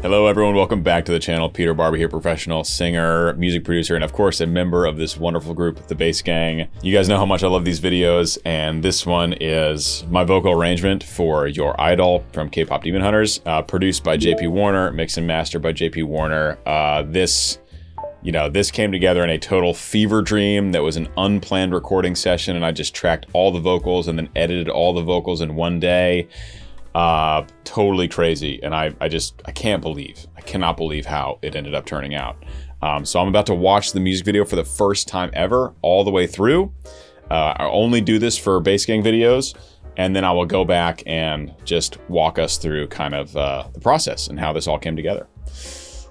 Hello everyone, welcome back to the channel. Peter Barber here, professional singer, music producer, and of course a member of this wonderful group, the Bass Gang. You guys know how much I love these videos, and this one is my vocal arrangement for Your Idol from K-Pop Demon Hunters, produced by JP Warner, mixed and mastered by JP Warner. This came together in a total fever dream that was an unplanned recording session, and I just tracked all the vocals and then edited all the vocals in one day. Totally crazy, and I cannot believe how it ended up turning out. So I'm about to watch the music video for the first time ever, all the way through. I only do this for Bass Gang videos, and then I will go back and just walk us through kind of the process and how this all came together.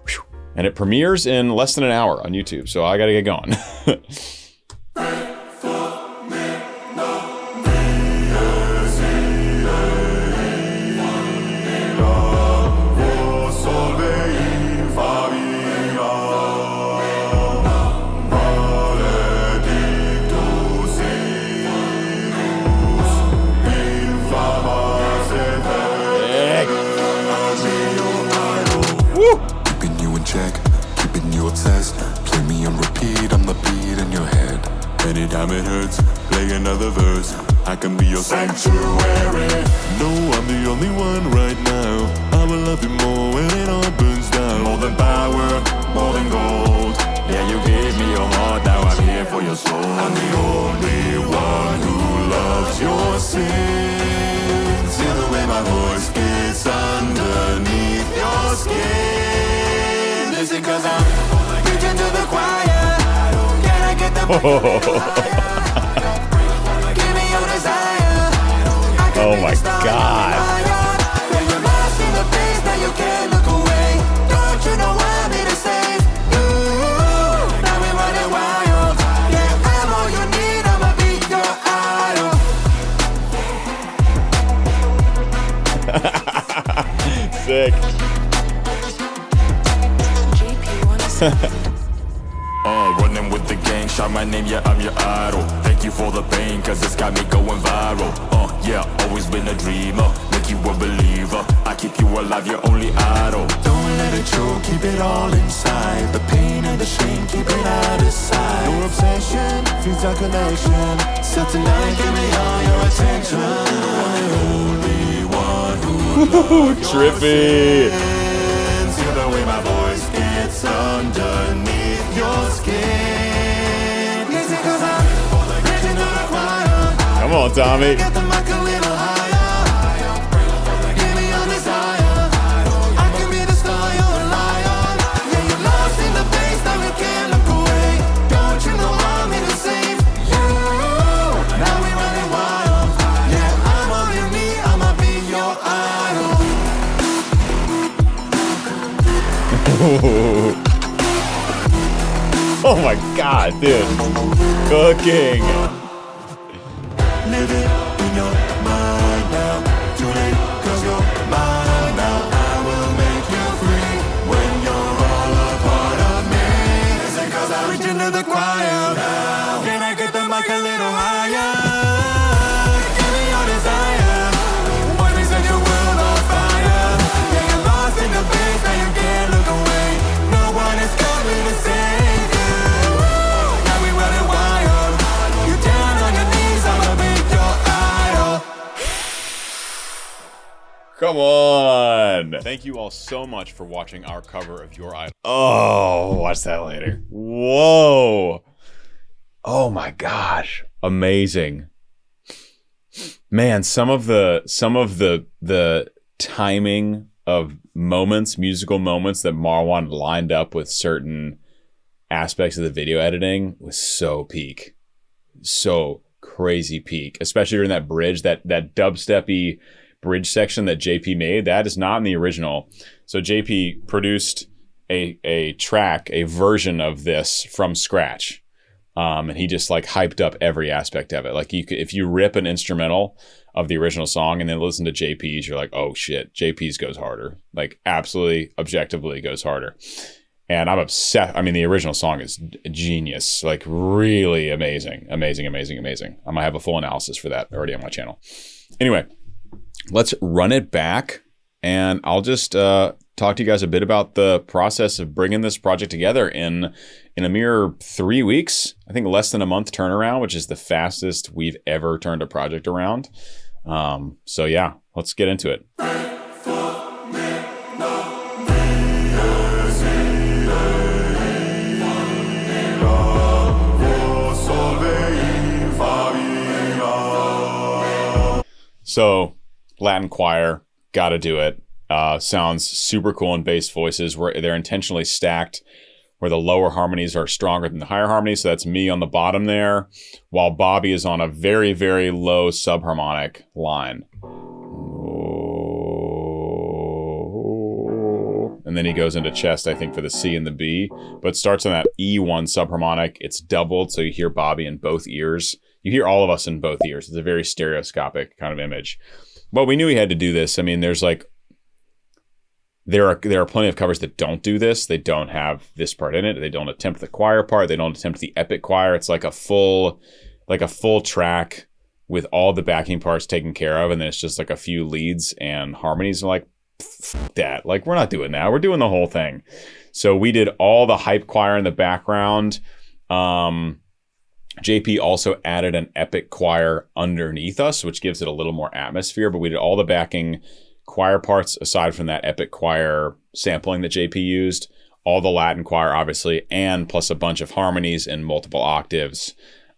Whew. And it premieres in less than an hour on YouTube, so I gotta get going. Keeping you obsessed, play me on repeat, I'm the beat in your head. Anytime it hurts, play another verse, I can be your sanctuary. No, I'm the only one right now, I will love you more when it all burns down. More than power, more than gold, yeah, you gave me your heart, now I'm here for your soul. I'm the only one who loves your sins. Feel the way my voice gets underneath your skin. Listen, cause I'm preaching to the choir. Can I get the give me your desire. Oh my God. When you're lost in the place, now you can't look away. Don't you know I'm here to save you? Now we're running wild. Yeah, I'm all you need, I'ma be your idol. Sick. Running with the gang, shout my name, yeah, I'm your idol. Thank you for the pain, cause it's got me going viral. Yeah, always been a dreamer, make you a believer. I keep you alive, your only idol. Don't let it show, keep it all inside. The pain and the shame, keep it out of sight. Your obsession, feels our connection. So tonight, give me all your attention. I'm the only one who loves Trippy. your sins. Hear the way my voice gets underneath your skin. Listen, cause I'm preaching to the choir. Come on, Tommy. Get the mic a little higher. Give me your desire. I can be the star, you're a lion. Yeah, you're lost in the bass, now you can't look away. Don't you know I'm here to save you? Now we're running wild. Yeah, I'm all you need, I'ma be your idol. Oh my God, dude. Cooking. Live it in your mind now. Too late, cause you're mine now. I will make you free when you're all a part of me. Listen, cause I'm reaching to the choir now. Can I get the mic a little higher? Give me your desire. Watch me set your world on fire. Yeah, you're lost in the bass, now you can't look away. No one is coming to save you. Now we running wild. You down on your knees, I'ma be your idol. Come on. Thank you all so much for watching our cover of Your Idol. Oh, watch that later. Whoa. Oh my gosh. Amazing. Man, some of the timing of moments, musical moments that Marwan lined up with certain aspects of the video editing was so peak. So crazy peak, especially during that bridge, that dubstep-y bridge section that JP made. That is not in the original. So JP produced a track, a version of this from scratch. And he just like hyped up every aspect of it. Like you could, if you rip an instrumental of the original song and then listen to JP's, you're like, oh shit, JP's goes harder. Like absolutely, objectively goes harder. And I'm obsessed. I mean, the original song is genius, like really amazing, amazing, amazing, amazing. I'm gonna have a full analysis for that already on my channel. Anyway, let's run it back and I'll just talk to you guys a bit about the process of bringing this project together in a mere 3 weeks. I think less than a month turnaround, which is the fastest we've ever turned a project around. So yeah, let's get into it. So Latin choir, gotta do it. Sounds super cool in bass voices where they're intentionally stacked where the lower harmonies are stronger than the higher harmonies. So that's me on the bottom there, while Bobby is on a very, very low subharmonic line. And then he goes into chest, I think, for the C and the B, but starts on that E1 subharmonic. It's doubled, so you hear Bobby in both ears. You hear all of us in both ears. It's a very stereoscopic kind of image. But we knew he had to do this. I mean, there's like, there are plenty of covers that don't do this. They don't have this part in it. They don't attempt the choir part. They don't attempt the epic choir. It's like a full track with all the backing parts taken care of, and then it's just like a few leads and harmonies. And like, fuck that. Like, we're not doing that. We're doing the whole thing. So we did all the hype choir in the background. JP also added an epic choir underneath us, which gives it a little more atmosphere, but we did all the backing choir parts aside from that epic choir sampling that JP used, all the Latin choir, obviously, and plus a bunch of harmonies in multiple octaves.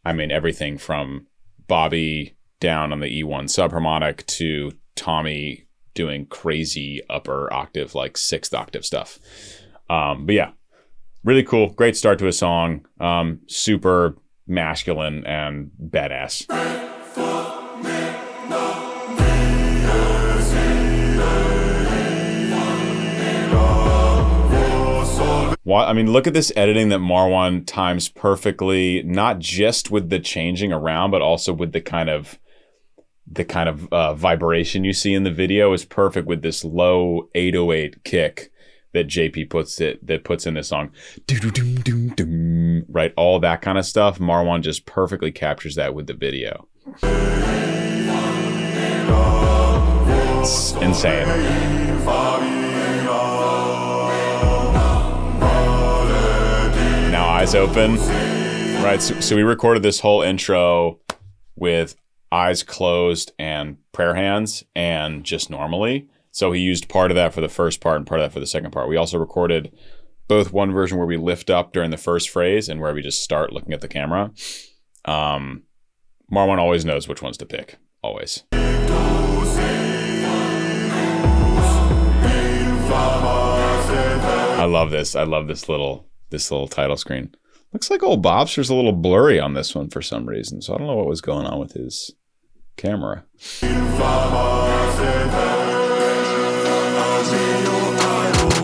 I mean, everything from Bobby down on the E1 subharmonic to Tommy doing crazy upper octave, like 6th octave stuff. But yeah, really cool. Great start to a song. Super masculine and badass. I mean, look at this editing that Marwan times perfectly, not just with the changing around, but also with the kind of vibration you see in the video is perfect with this low 808 kick that JP puts in this song. Right? All that kind of stuff. Marwan just perfectly captures that with the video. It's insane. Now eyes open. Right, so we recorded this whole intro with eyes closed and prayer hands and just normally. So he used part of that for the first part and part of that for the second part. We also recorded both one version where we lift up during the first phrase and where we just start looking at the camera. Marwan always knows which ones to pick. Always. I love this. I love this little title screen. Looks like old Bobster's a little blurry on this one for some reason. So I don't know what was going on with his camera.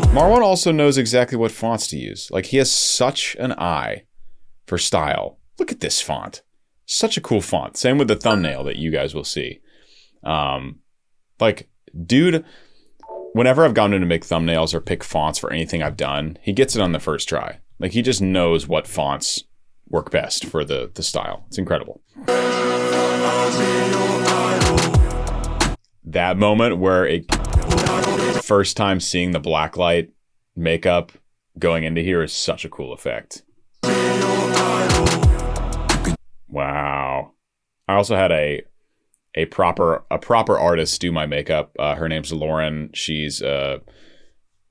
Marwan also knows exactly what fonts to use. Like, he has such an eye for style. Look at this font. Such a cool font. Same with the thumbnail that you guys will see. Like, dude, whenever I've gone in to make thumbnails or pick fonts for anything I've done, he gets it on the first try. Like, he just knows what fonts work best for the style. It's incredible. That moment where first time seeing the blacklight makeup going into here is such a cool effect. Wow. I also had a proper artist do my makeup. Her name's Lauren. She's a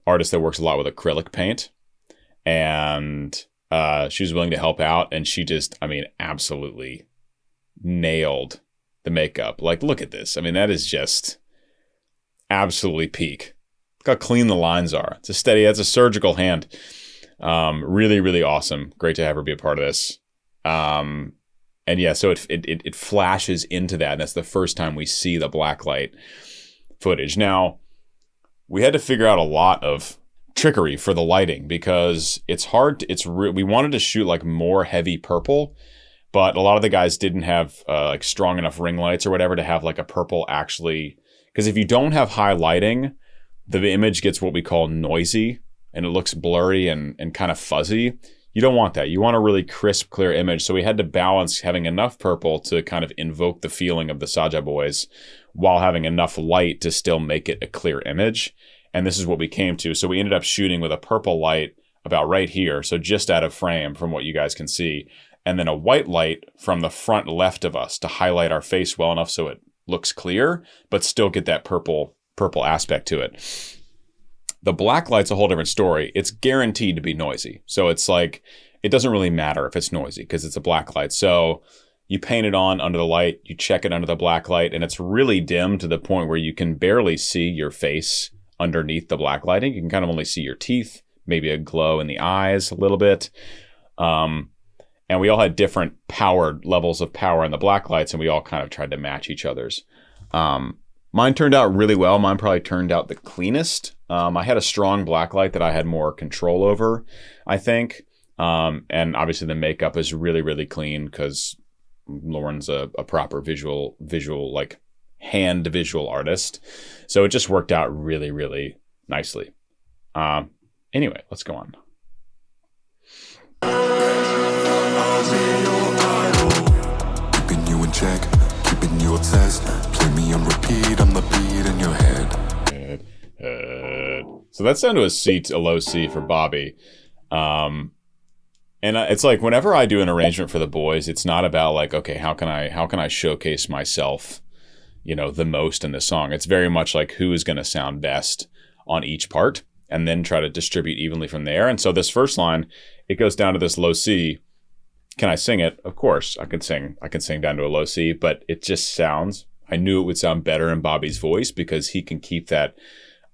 artist that works a lot with acrylic paint. And she was willing to help out. And she just, I mean, absolutely nailed the makeup. Like, look at this. I mean, that is just absolutely peak. Look how clean the lines are. It's a steady, that's a surgical hand. Really, really awesome. Great to have her be a part of this. And yeah, so it flashes into that. And that's the first time we see the blacklight footage. Now, we had to figure out a lot of trickery for the lighting because it's hard. We wanted to shoot like more heavy purple, but a lot of the guys didn't have like strong enough ring lights or whatever to have like a purple actually. Because if you don't have high lighting, the image gets what we call noisy and it looks blurry and kind of fuzzy. You don't want that. You want a really crisp, clear image. So we had to balance having enough purple to kind of invoke the feeling of the Saja Boys while having enough light to still make it a clear image. And this is what we came to. So we ended up shooting with a purple light about right here. So just out of frame from what you guys can see. And then a white light from the front left of us to highlight our face well enough so it looks clear, but still get that purple aspect to it. The black light's a whole different story. It's guaranteed to be noisy. So it's like, it doesn't really matter if it's noisy because it's a black light. So you paint it on under the light, you check it under the black light, and it's really dim to the point where you can barely see your face underneath the black lighting. You can kind of only see your teeth, maybe a glow in the eyes a little bit. And we all had different levels of power in the black lights, and we all kind of tried to match each other's. Mine turned out really well. Mine probably turned out the cleanest. I had a strong black light that I had more control over, I think. And obviously the makeup is really, really clean because Lauren's a proper visual, like hand visual artist. So it just worked out really, really nicely. Anyway, let's go on. Keeping you in check, keeping you obsessed. Play me on repeat, I'm the beat in your head. So that's down to a low C for Bobby. And it's like whenever I do an arrangement for the boys, it's not about like, okay, how can I showcase myself, the most in this song. It's very much like who is going to sound best on each part and then try to distribute evenly from there. And so this first line, it goes down to this low C. Can I sing it? Of course, I can sing down to a low C, but it just sounds, I knew it would sound better in Bobby's voice because he can keep that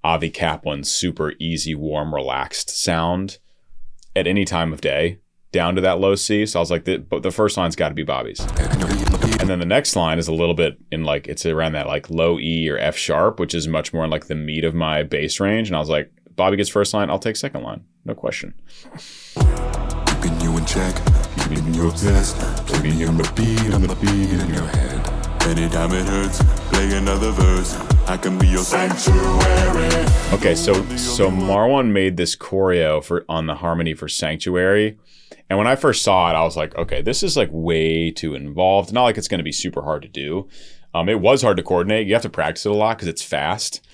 Avi Kaplan super easy, warm, relaxed sound at any time of day down to that low C. So I was like, the first line's got to be Bobby's. And then the next line is a little bit in like, it's around that like low E or F sharp, which is much more in like the meat of my bass range. And I was like, Bobby gets first line, I'll take second line. No question. Keeping you in check, keeping you obsessed. Play me on repeat, I'm the beat in your head. Anytime it hurts, play another verse. I can be your sanctuary. Okay, so Marwan made this choreo on the harmony for Sanctuary. And when I first saw it, I was like, okay, this is like way too involved. Not like it's going to be super hard to do. It was hard to coordinate. You have to practice it a lot because it's fast.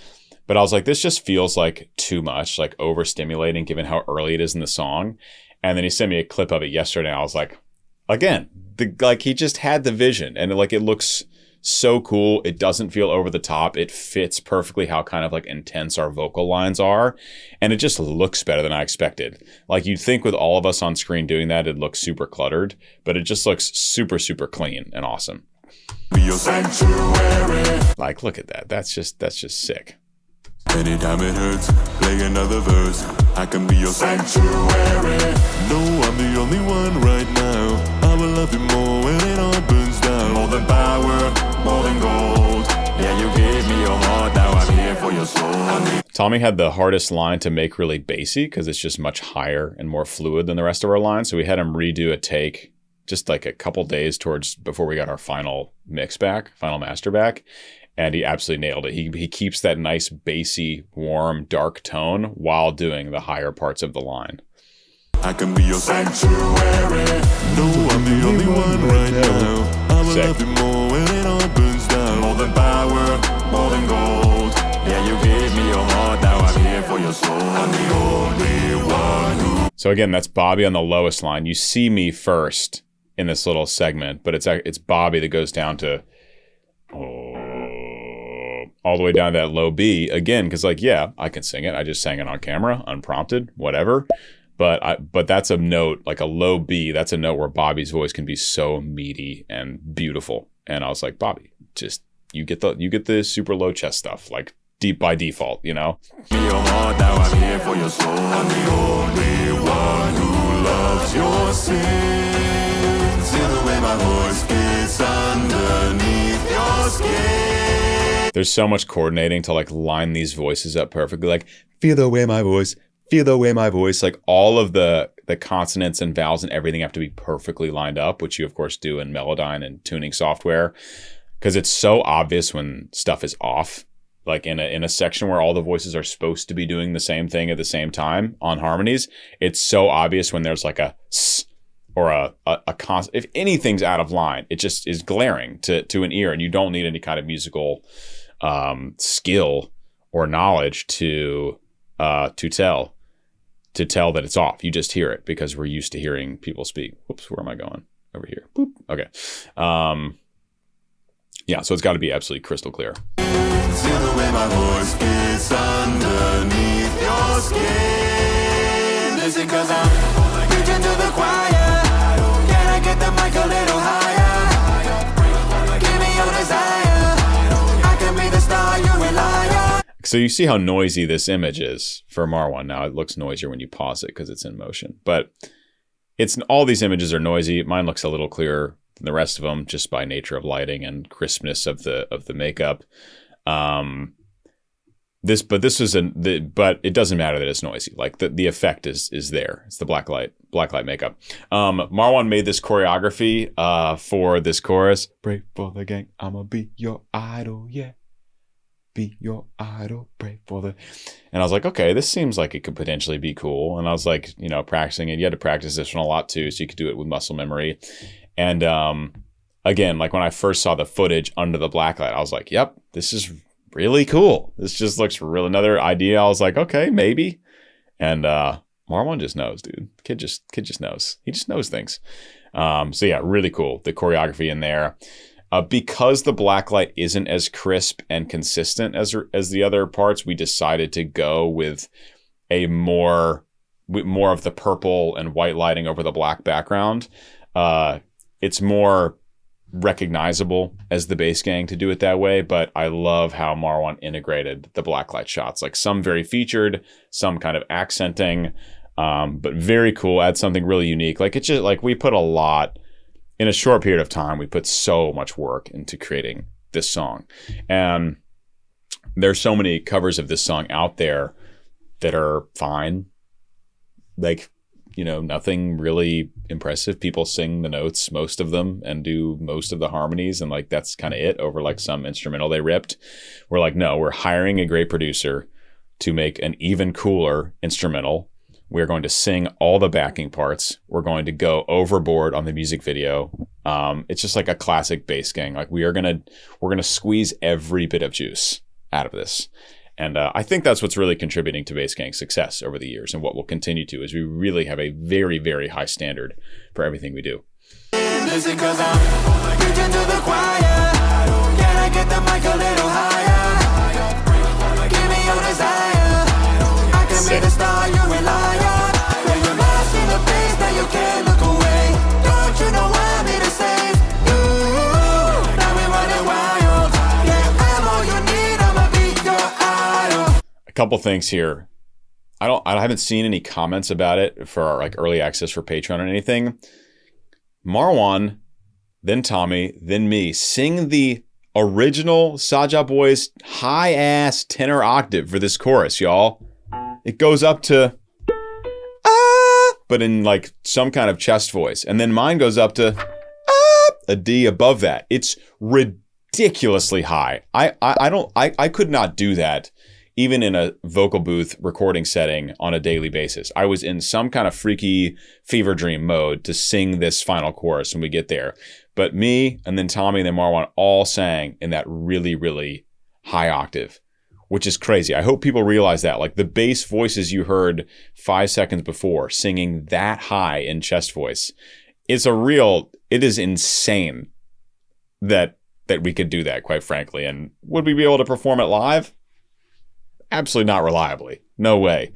But I was like, this just feels like too much, like overstimulating given how early it is in the song. And then he sent me a clip of it yesterday. And I was like, again, he just had the vision and like it looks so cool. It doesn't feel over the top. It fits perfectly how kind of like intense our vocal lines are. And it just looks better than I expected. Like you'd think with all of us on screen doing that, it'd look super cluttered, but it just looks super, super clean and awesome. Be your sanctuary. Like, look at that. That's just sick. Anytime it hurts, play another verse. I can be your sanctuary. No, I'm the only one right now. I will love you more when it all burns down. More than power, more than gold. Yeah, you gave me your heart, now I'm here for your soul. Tommy had the hardest line to make really bassy because it's just much higher and more fluid than the rest of our lines. So we had him redo a take just like a couple days before we got our final master back. And he absolutely nailed it. He keeps that nice bassy, warm, dark tone while doing the higher parts of the line. I can be your sanctuary. No, I'm the only one right now. I will love you more when it all burns down. More than power, more than gold. Yeah, you gave me your heart, now I'm here for your soul. I'm the only one who... So again, that's Bobby on the lowest line. You see me first in this little segment, but it's Bobby that goes down to... all the way down to that low B again, because like, yeah, I can sing it. I just sang it on camera, unprompted, whatever. But that's a note, like a low B. That's a note where Bobby's voice can be so meaty and beautiful. And I was like, Bobby, just you get the super low chest stuff, like deep by default, Your heart, now I'm here for your soul. I'm the only one who loves your sins. Feel the way my voice gets underneath your skin. There's so much coordinating to like line these voices up perfectly. Like, feel the way my voice, like all of the consonants and vowels and everything have to be perfectly lined up, which you of course do in Melodyne and tuning software, because it's so obvious when stuff is off. Like in a section where all the voices are supposed to be doing the same thing at the same time on harmonies, it's so obvious when there's like a s or a constant. If anything's out of line, it just is glaring to an ear, and you don't need any kind of musical skill or knowledge to tell that it's off. You just hear it because we're used to hearing people speak. Whoops, where am I going? Over here. Boop. Okay. Yeah, so it's got to be absolutely crystal clear. Feel the way my voice gets underneath your skin. Listen, cause I'm preaching to the choir. Can I get the mic a little higher? Give me your desire. I can be the star you rely on. So you see how noisy this image is for Marwan. Now it looks noisier when you pause it because it's in motion. But all these images are noisy. Mine looks a little clearer than the rest of them just by nature of lighting and crispness of the makeup. But it doesn't matter that it's noisy. Like the effect is there. It's the black light makeup. Marwan made this choreography for this chorus. Pray for the gang, I'ma be your idol, yeah. Be your idol, pray for the... And I was like, okay, this seems like it could potentially be cool. And I was like, practicing it. You had to practice this one a lot too, so you could do it with muscle memory. And again, like when I first saw the footage under the blacklight, I was like, yep, this is really cool. This just looks real. Another idea. I was like, okay, maybe. And Marwan just knows, dude. Kid just knows. He just knows things. So yeah, really cool. The choreography in there. Because the blacklight isn't as crisp and consistent as the other parts, we decided to go with more of the purple and white lighting over the black background. It's more recognizable as the bass gang to do it that way, but I love how Marwan integrated the blacklight shots, like some very featured, some kind of accenting, but very cool. Add something really unique. Like it's just like we put a lot in a short period of time. We put so much work into creating this song, and there's so many covers of this song out there that are fine. Like, nothing really impressive. People sing the notes, most of them, and do most of the harmonies. And like, that's kind of it over like some instrumental they ripped. We're like, no, we're hiring a great producer to make an even cooler instrumental. We're going to sing all the backing parts. We're going to go overboard on the music video. It's just like a classic bass gang. Like we're going to squeeze every bit of juice out of this. And I think that's what's really contributing to Bass Gang's success over the years, and what we'll continue to, is we really have a very, very high standard for everything we do. Listen, 'cause I'm preaching to the choir. Can I get the mic a little higher? Give me your desire. I can be the star you rely on. When you're lost in the place that you can't look away. Don't you know I'm here to save you? Now we're running wild. Yeah, I'm all you need. I'ma be your idol. A couple things here. I haven't seen any comments about it for our, like, early access for Patreon or anything. Marwan, then Tommy, then me sing the original Saja Boys high ass tenor octave for this chorus, y'all. It goes up to but in like some kind of chest voice, and then mine goes up to a D above that. It's ridiculously high. I could not do that even in a vocal booth recording setting on a daily basis. I was in some kind of freaky fever dream mode to sing this final chorus when we get there. But me and then Tommy and then Marwan all sang in that really, really high octave, which is crazy. I hope people realize that. Like the bass voices you heard 5 seconds before singing that high in chest voice, it is insane that we could do that, quite frankly. And would we be able to perform it live? Absolutely not reliably. No way.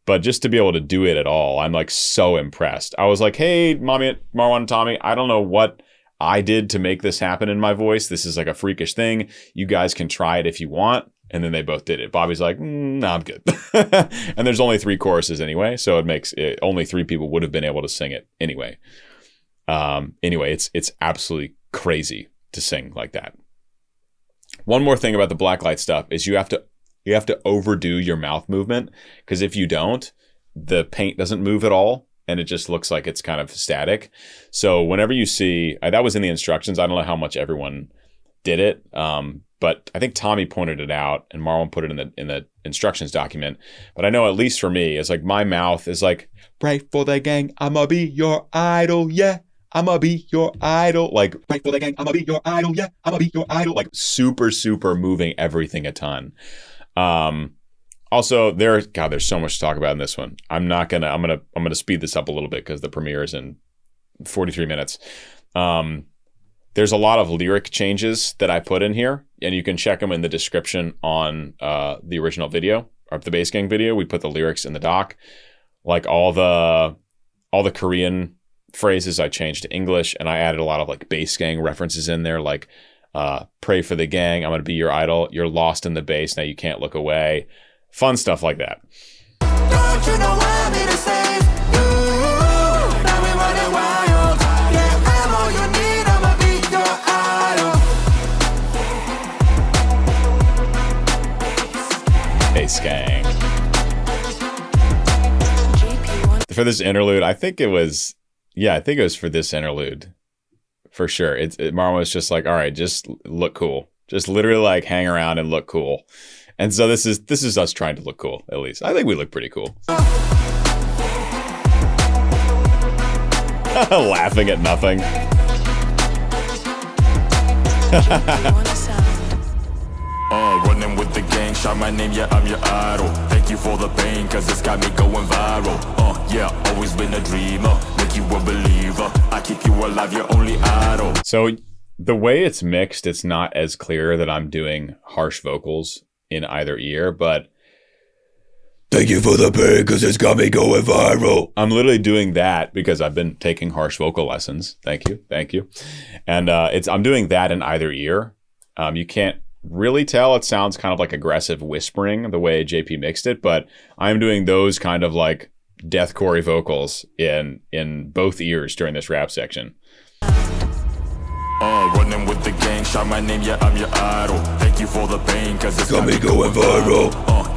But just to be able to do it at all, I'm like so impressed. I was like, hey, Marwan and Tommy, I don't know what I did to make this happen in my voice. This is like a freakish thing. You guys can try it if you want. And then they both did it. Bobby's like, nah, I'm good. And there's only 3 choruses anyway. So it makes it, only 3 people would have been able to sing it anyway. Anyway, it's absolutely crazy to sing like that. One more thing about the blacklight stuff is you have to overdo your mouth movement, because if you don't, the paint doesn't move at all and it just looks like it's kind of static. So whenever you see, that was in the instructions. I don't know how much everyone did it, but I think Tommy pointed it out and Marwan put it in the instructions document. But I know at least for me, it's like my mouth is like, pray for the gang, I'ma be your idol, yeah. I'ma be your idol. Like, pray for the gang, I'ma be your idol, yeah. I'ma be your idol. Like super, super moving everything a ton. Also, there's so much to talk about in this one. I'm gonna speed this up a little bit because the premiere is in 43 minutes. There's a lot of lyric changes that I put in here, and you can check them in the description on the original video, or the Bass Gang video. We put the lyrics in the doc. Like all the Korean phrases I changed to English, and I added a lot of like Bass Gang references in there, like pray for the gang, I'm gonna be your idol, you're lost in the bass, now you can't look away. Fun stuff like that. Don't you know I'm here to save you? Now we're running wild. Yeah, I'm all you need, I'ma be your idol. Bass Gang. For this interlude, I think it was for this interlude. For sure. Marwan was just like, all right, just look cool. Just literally like hang around and look cool. And so this is us trying to look cool, at least. I think we look pretty cool. Laughing at nothing. Running with the gang, shout my name, yeah, I'm your idol. Thank you for the pain, cause it's got me going viral. Yeah, always been a dreamer, make you a believer. I keep you alive, your only idol. So the way it's mixed, it's not as clear that I'm doing harsh vocals in either ear, but thank you for the pain, cause it's got me going viral. I'm literally doing that because I've been taking harsh vocal lessons. Thank you. And I'm doing that in either ear. You can't really tell. It sounds kind of like aggressive whispering the way JP mixed it, but I'm doing those kind of like deathcore vocals in both ears during this rap section. Running with the gang, shout my name, yeah, I'm your idol. Thank you for the pain, cause it's got me going viral.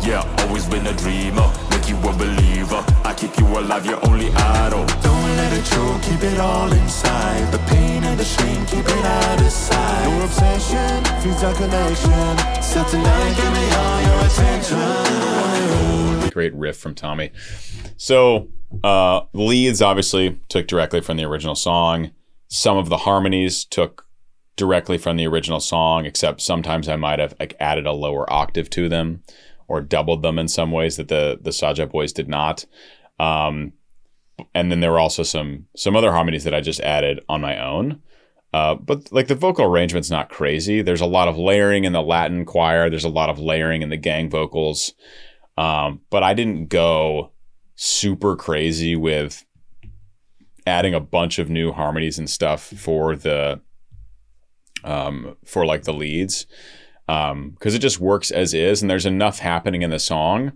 Yeah, always been a dreamer, make you a believer. I keep you alive, your only idol. Don't let it choke, keep it all inside. The pain and the shame, keep it out of sight. Your obsession, feeds our connection. So tonight, give me all your attention. Great riff from Tommy. So, leads obviously took directly from the original song. Some of the harmonies took directly from the original song, except sometimes I might have like added a lower octave to them or doubled them in some ways that the Saja boys did not. And then there were also some other harmonies that I just added on my own. But like the vocal arrangement's not crazy. There's a lot of layering in the Latin choir. There's a lot of layering in the gang vocals. But I didn't go super crazy with adding a bunch of new harmonies and stuff for the like the leads, because it just works as is, and there's enough happening in the song.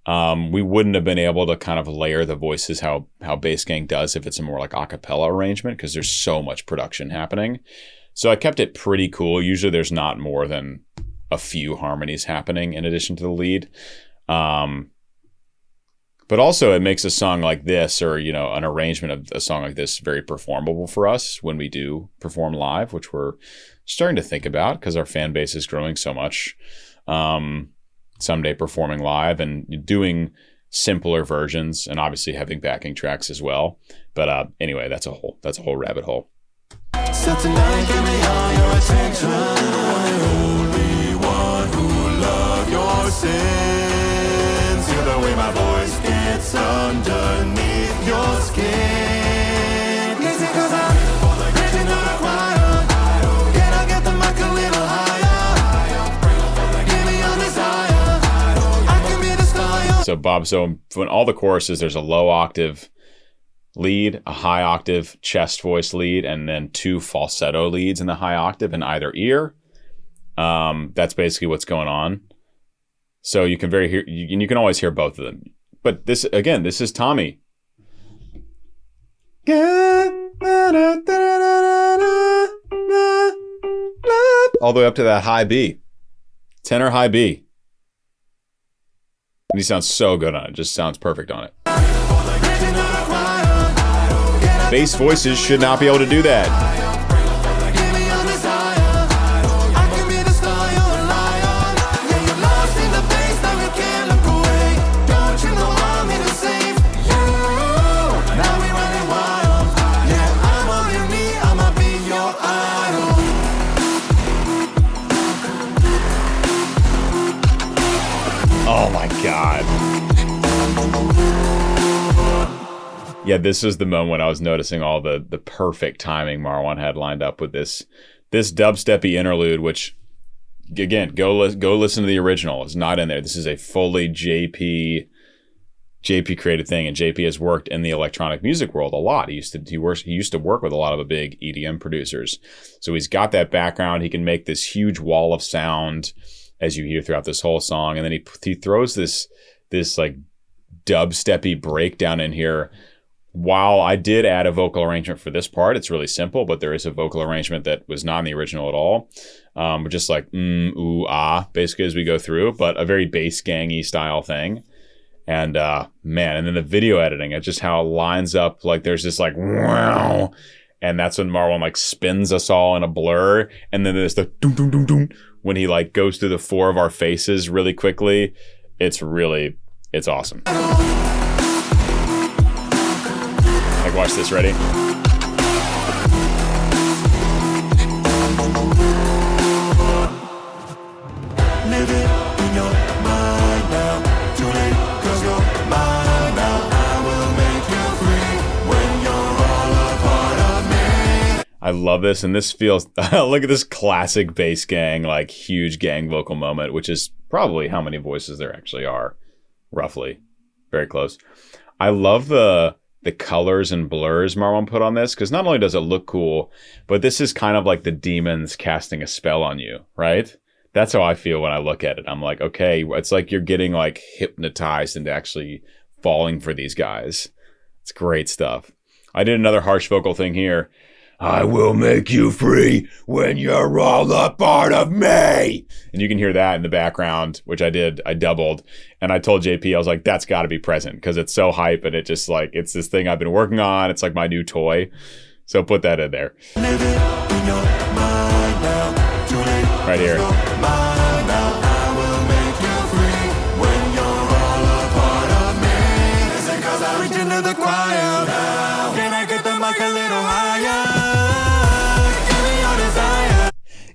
We wouldn't have been able to kind of layer the voices how Bass Gang does if it's a more like a cappella arrangement, because there's so much production happening. So I kept it pretty cool. Usually there's not more than a few harmonies happening in addition to the lead. But also it makes a song like this, or, you know, an arrangement of a song like this very performable for us when we do perform live, which we're starting to think about because our fan base is growing so much. Someday performing live and doing simpler versions and obviously having backing tracks as well. But anyway, that's a whole rabbit hole. So tonight, give me all your attention. The only one who love your sins. Hear the way my voice gets underneath your skin. Listen, cause I'm reaching to the choir. Can I get the mic a little higher? Give me your desire. I can be the star. So Bob, so when all the choruses, there's a low octave lead, a high octave chest voice lead, and then 2 falsetto leads in the high octave in either ear. That's basically what's going on. So you can you can always hear both of them. But this is Tommy. All the way up to that high B. Tenor high B. And he sounds so good on it. Just sounds perfect on it. Bass voices should not be able to do that. Yeah, this was the moment I was noticing all the perfect timing Marwan had lined up with this dubsteppy interlude, which again, go listen to the original. It's not in there. This is a fully JP created thing, and JP has worked in the electronic music world a lot. He used to work with a lot of the big EDM producers. So he's got that background. He can make this huge wall of sound as you hear throughout this whole song, and then he throws this like dubsteppy breakdown in here. While I did add a vocal arrangement for this part, it's really simple, but there is a vocal arrangement that was not in the original at all. Just like ooh, ah, basically as we go through, but a very bass gangy style thing. And man, and then the video editing, it's just how it lines up. Like there's this like wow, and that's when Marwan like spins us all in a blur, and then there's the doom doom doom doom when he like goes through the four of our faces really quickly. It's awesome. Like watch this, ready? Live it in your mind now. Too late, 'cause you're mine now. I will make you free when you're all a part of me. I love this, and this feels look at this classic bass gang, like huge gang vocal moment, which is probably how many voices there actually are, roughly. Very close. I love the colors and blurs Marwan put on this, because not only does it look cool, but this is kind of like the demons casting a spell on you, right? That's how I feel when I look at it. I'm like, okay, it's like you're getting like hypnotized into actually falling for these guys. It's great stuff. I did another harsh vocal thing here. I will make you free when you're all a part of me. And you can hear that in the background, which I did. I doubled. And I told JP, I was like, that's got to be present because it's so hype. And it just like, it's this thing I've been working on. It's like my new toy. So put that in there. Right here.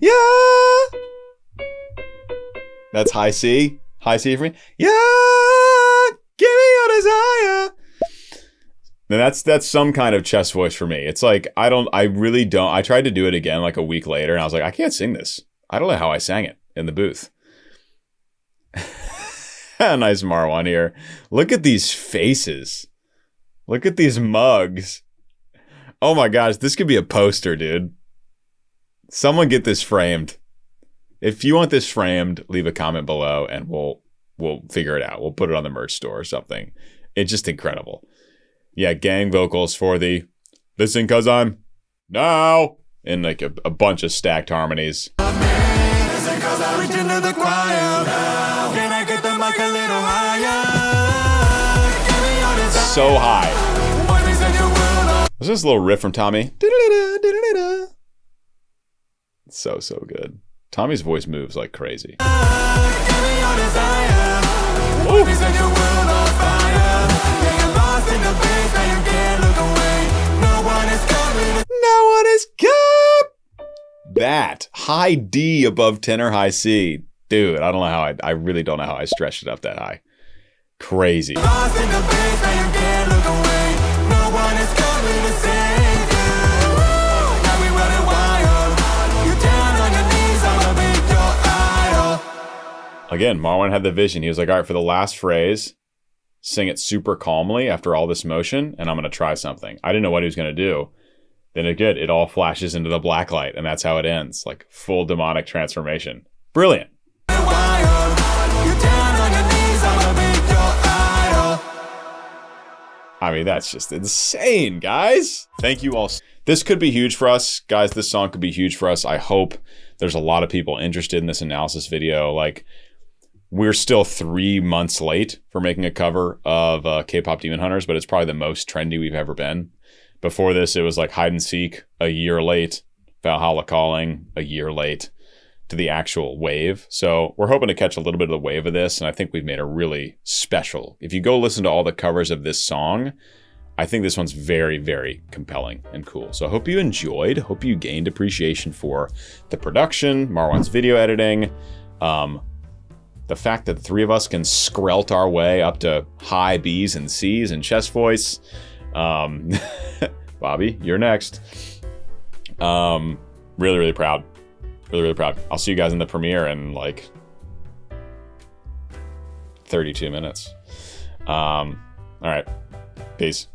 Yeah. That's high C. High C for me. Yeah. Give me your desire. Now that's some kind of chest voice for me. It's like, I really don't. I tried to do it again like a week later and I was like, I can't sing this. I don't know how I sang it in the booth. Nice Marwan here. Look at these faces. Look at these mugs. Oh my gosh, this could be a poster, dude. Someone get this framed. If you want this framed, leave a comment below and we'll figure it out. We'll put it on the merch store or something. It's just incredible. Yeah, gang vocals for the listen cause I'm now in like a bunch of stacked harmonies. Listen cause I reach into the choir. Can I get the mic a little higher? So high. There's this little riff from Tommy. So good. Tommy's voice moves like crazy. Ooh. No one is come. That high D above tenor high C. Dude, I don't know how I really don't know how I stretched it up that high. Crazy. Again, Marwan had the vision. He was like, all right, for the last phrase, sing it super calmly after all this motion, and I'm going to try something. I didn't know what he was going to do. Then it all flashes into the black light, and that's how it ends. Like full demonic transformation. Brilliant. I mean, that's just insane, guys. Thank you all. This could be huge for us. Guys, this song could be huge for us. I hope there's a lot of people interested in this analysis video. Like, we're still 3 months late for making a cover of K-pop Demon Hunters, but it's probably the most trendy we've ever been. Before this, it was like Hide and Seek, a year late. Valhalla Calling, a year late to the actual wave. So we're hoping to catch a little bit of the wave of this, and I think we've made a really special. If you go listen to all the covers of this song, I think this one's very, very compelling and cool. So I hope you enjoyed. Hope you gained appreciation for the production, Marwan's video editing, the fact that the three of us can skrelt our way up to high B's and C's and chest voice. Bobby, you're next. Really, really proud. Really, really proud. I'll see you guys in the premiere in like 32 minutes. All right. Peace.